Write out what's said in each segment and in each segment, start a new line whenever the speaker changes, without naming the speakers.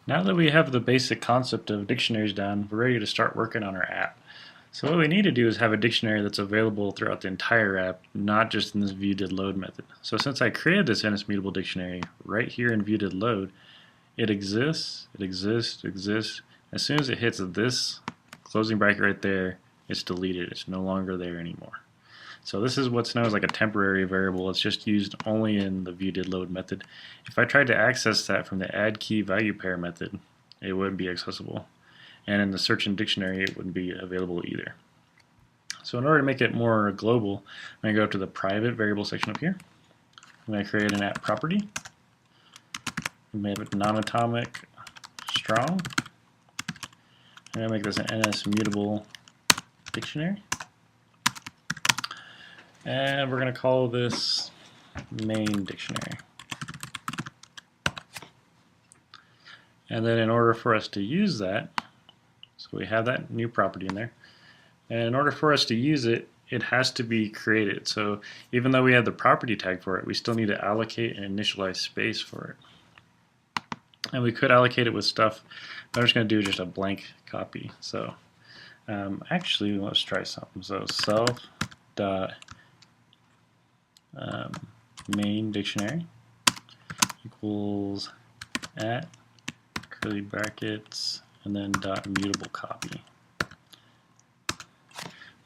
Now that we have the basic concept of dictionaries down, we're ready to start working on our app. So what we need to do is have a dictionary that's available throughout the entire app, not just in this viewDidLoad method. So since I created this NSMutable dictionary right here in viewDidLoad, it exists, it exists, it exists. As soon as it hits this closing bracket right there, it's deleted. It's no longer there anymore. So this is what's known as like a temporary variable. It's just used only in the viewDidLoad method. If I tried to access that from the add key value pair method, it wouldn't be accessible. And in the search in dictionary, it wouldn't be available either. So in order to make it more global, I'm going to go to the private variable section up here. I'm going to create an app property. I'm going to make it non-atomic strong. I'm going to make this an NSMutable dictionary. And we're going to call this main dictionary. And then in order for us to use that, so we have that new property in there, and in order for us to use it, it has to be created. So even though we have the property tag for it, we still need to allocate and initialize space for it. And we could allocate it with stuff, but I'm just going to do just a blank copy. So actually, let's try something. So self dot main dictionary equals at curly brackets and then dot mutable copy.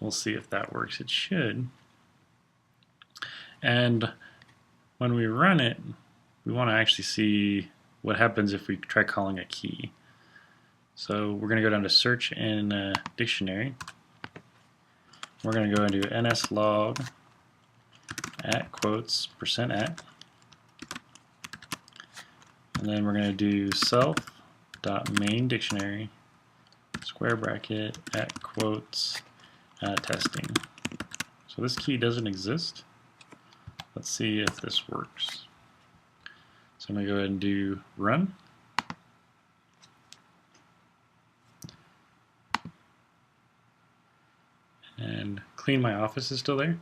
We'll see if that works. It should. And when we run it, we want to actually see what happens if we try calling a key. So we're going to go down to search in dictionary. We're going to go into nslog at quotes %at, and then we're going to do self dot main dictionary square bracket at quotes testing. So this key doesn't exist. Let's see if this works. So I'm going to go ahead and do run. And clean my office is still there.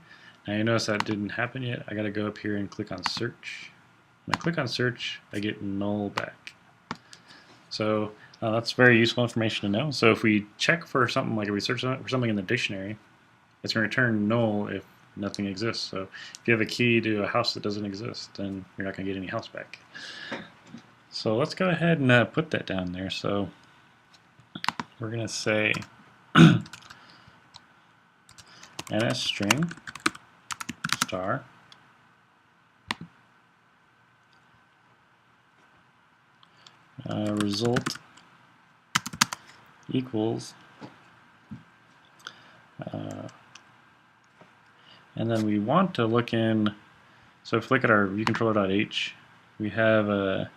Now you notice that didn't happen yet. I got to go up here and click on search. When I click on search, I get null back. So that's very useful information to know. So if we check for something, like if we search for something in the dictionary, it's going to return null if nothing exists. So if you have a key to a house that doesn't exist, then you're not going to get any house back. So let's go ahead and put that down there. So we're going to say NSString star result equals and then we want to look in, so if we look at our viewController.h, we have a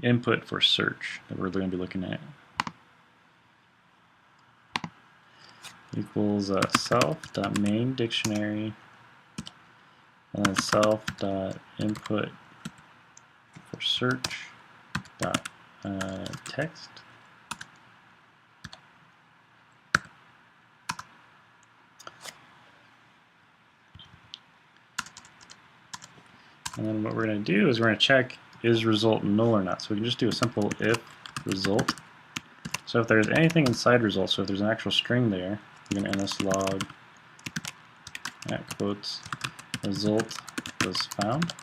input for search that we're going to be looking at equals self.main dictionary and then self.input for search dot text. And then what we're going to do is we're going to check is result null or not. So we can just do a simple if result. So if there's anything inside result, so if there's an actual string there, we can nslog at quotes result was found.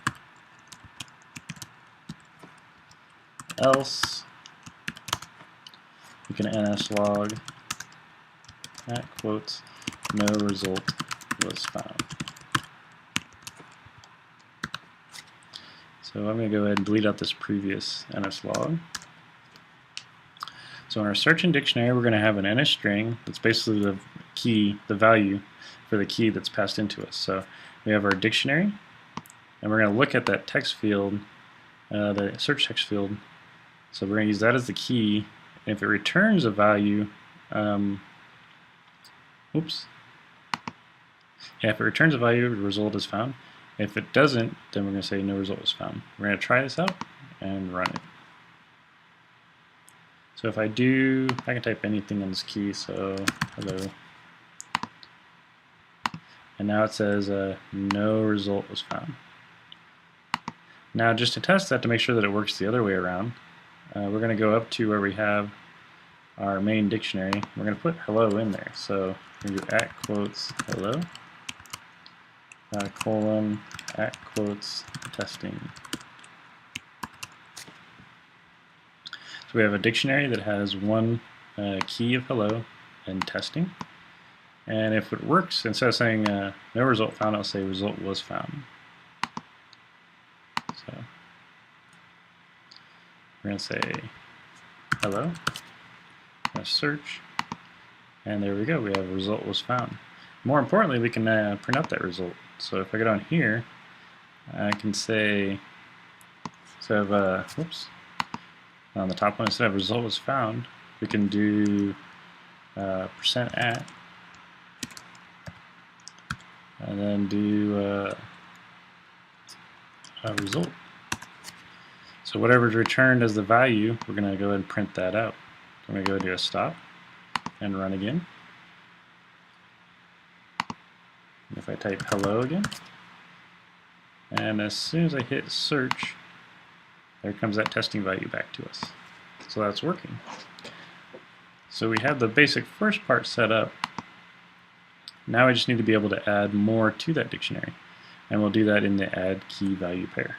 Else we can nslog at quotes no result was found. So I'm going to go ahead and delete out this previous nslog. So in our search in dictionary, we're going to have an NSString that's basically the key, the value for the key that's passed into us. So we have our dictionary, and we're going to look at that text field, the search text field. So we're going to use that as the key. And if it returns a value, if it returns a value, the result is found. If it doesn't, then we're going to say no result was found. We're going to try this out and run it. So if I can type anything in this key, so hello. And now it says no result was found. Now just to test that, to make sure that it works the other way around, we're going to go up to where we have our main dictionary. We're going to put hello in there. So we're going to do at quotes hello, colon, at quotes testing. So we have a dictionary that has one key of hello and testing. And if it works, instead of saying no result found, I'll say result was found. So we're going to say hello, search, and there we go. We have a result was found. More importantly, we can print out that result. So if I go down here, I can say, instead of, whoops, on the top one, instead of result was found, we can do %at, and then do a result. So whatever's returned as the value, we're going to go ahead and print that out. I'm going to go do a stop and run again. And if I type hello again, and as soon as I hit search, there comes that testing value back to us. So that's working. So we have the basic first part set up. Now I just need to be able to add more to that dictionary. And we'll do that in the add key value pair.